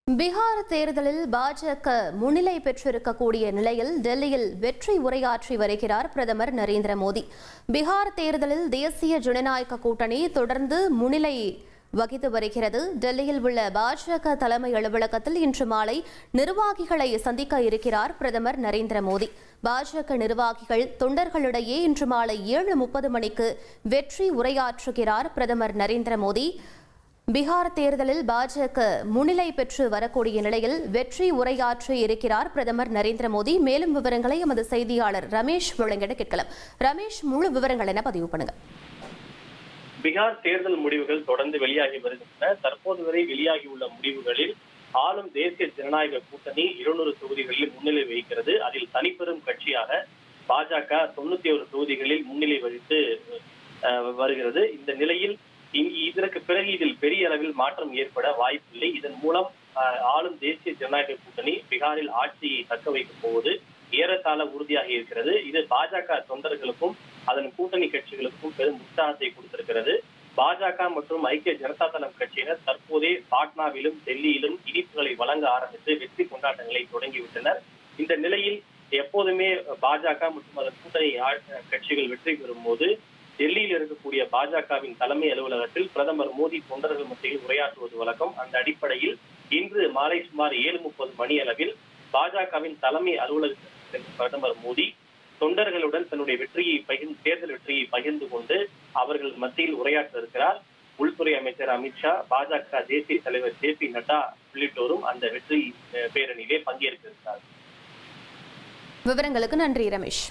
பீகார் தேர்தலில் பாஜக முன்னிலை பெற்றிருக்கக்கூடிய நிலையில் டெல்லியில் வெற்றி உரையாற்றி வருகிறார் பிரதமர் நரேந்திர மோடி. பீகார் தேர்தலில் தேசிய ஜனநாயக கூட்டணி தொடர்ந்து முன்னிலை வகித்து வருகிறது. டெல்லியில் உள்ள பாஜக தலைமை அலுவலகத்தில் இன்று மாலை நிர்வாகிகளை சந்திக்க இருக்கிறார் பிரதமர் நரேந்திர மோடி. பாஜக நிர்வாகிகள் தொண்டர்களிடையே இன்று மாலை 7:30 மணிக்கு வெற்றி உரையாற்றுகிறார் பிரதமர் நரேந்திர மோடி. பீகார் தேர்தலில் பாஜக முன்னிலை பெற்று வரக்கூடிய நிலையில் வெற்றி உரையாற்றி இருக்கிறார் பிரதமர் நரேந்திர மோடி. மேலும் விவரங்களை எமது செய்தியாளர் ரமேஷ் வழங்கிட கேட்கலாம். ரமேஷ், முழு விவரங்கள் என பதிவு பண்ணுங்க. பீகார் தேர்தல் முடிவுகள் தொடர்ந்து வெளியாகி வருகின்றன. தற்போது வரை வெளியாகியுள்ள முடிவுகளில் ஆளும் தேசிய ஜனநாயக கூட்டணி 200 தொகுதிகளில் முன்னிலை வகிக்கிறது. அதில் தனிப்பெரும் கட்சியாக பாஜக 91 தொகுதிகளில் முன்னிலை வகித்து வருகிறது. இந்த நிலையில் இதற்கு பிறகு இதில் பெரிய அளவில் மாற்றம் ஏற்பட வாய்ப்பில்லை. இதன் மூலம் ஆளும் தேசிய ஜனநாயக கூட்டணி பீகாரில் ஆட்சியை தக்க வைக்கப் போவது ஏறத்தாழ உறுதியாகி இருக்கிறது. இது பாஜக தொண்டர்களுக்கும் அதன் கூட்டணி கட்சிகளுக்கும் பெரும் உற்சாகத்தை கொடுத்திருக்கிறது. பாஜக மற்றும் ஐக்கிய ஜனதா தளம் கட்சியினர் தற்போதே பாட்னாவிலும் டெல்லியிலும் இனிப்புகளை வழங்க ஆரம்பித்து வெற்றி கொண்டாட்டங்களை தொடங்கிவிட்டனர். இந்த நிலையில் எப்போதுமே பாஜக மற்றும் அதன் கூட்டணி கட்சிகள் வெற்றி பெறும் போது டெல்லியில் இருக்கக்கூடிய பாஜகவின் தலைமை அலுவலகத்தில் பிரதமர் மோடி தொண்டர்கள் மத்தியில் உரையாற்றுவது வழக்கம். அந்த அடிப்படையில் இன்று மாலை சுமார் 7:30 மணி அளவில் பாஜகவின் தலைமை அலுவலகத்தில் பிரதமர் மோடி தொண்டர்களுடன் தன்னுடைய தேர்தல் வெற்றியை பகிர்ந்து கொண்டு அவர்கள் மத்தியில் உரையாற்ற இருக்கிறார். உள்துறை அமைச்சர் அமித்ஷா, பாஜக தேசிய தலைவர் JP நட்டா உள்ளிட்டோரும் அந்த வெற்றி பேரணியிலே பங்கேற்க இருக்கிறார். விவரங்களுக்கு நன்றி ரமேஷ்.